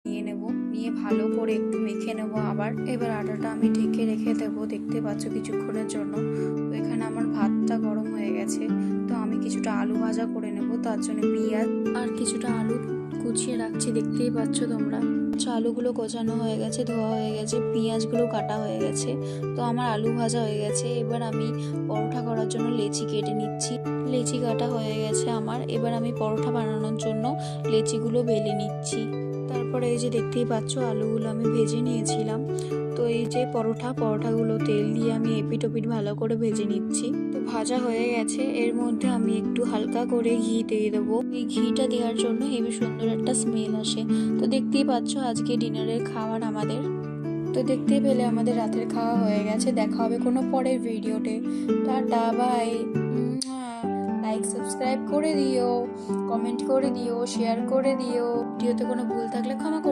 নিয়ে নেব, নিয়ে ভালো করে একটু মেখে নেব আবার। এবার আটাটা আমি ঢেকে রেখে দেবো, দেখতে পাচ্ছ কিছুক্ষণের জন্য। তো এখানে আমার ভাতটা গরম হয়ে গেছে, তো আমি কিছুটা আলু ভাজা করে নেব, তার জন্য পেঁয়াজ আর কিছুটা আলু কুচিয়ে রাখছি, দেখতেই পাচ্ছ তোমরা। আলুগুলো কোচানো হয়ে গেছে, ধোয়া হয়ে গেছে, পেঁয়াজগুলো কাটা হয়ে গেছে, তো আমার আলু ভাজা হয়ে গেছে। এবার আমি পরোটা করার জন্য লেচি কেটে নিচ্ছি, লেচি কাটা হয়ে গেছে আমার। এবার আমি পরোটা বানানোর জন্য লেচিগুলো বেলে নিচ্ছি। তারপরে এই যে দেখতেই পাচ্ছ আলুগুলো আমি ভেজে নিয়েছিলাম। তো এই যে পরোটাগুলো তেল দিয়ে আমি এপিট ওপিট ভালো করে ভেজে নিচ্ছি। তো ভাজা হয়ে গেছে, এর মধ্যে আমি একটু হালকা করে ঘি দিয়ে দেবো। এই ঘিটা দেওয়ার জন্য হেবি সুন্দর একটা স্মেল আসে। তো দেখতেই পাচ্ছ আজকে ডিনারের খাবার আমাদের। তো দেখতেই পেলে আমাদের রাতের খাওয়া হয়ে গেছে। দেখা হবে কোনো পরের ভিডিওতে। Tata, by. লাইক সাবস্ক্রাইব করে দিও, কমেন্ট করে দিও, শেয়ার করে দিও। ভিডিওতে কোনো ভুল থাকলে ক্ষমা করো।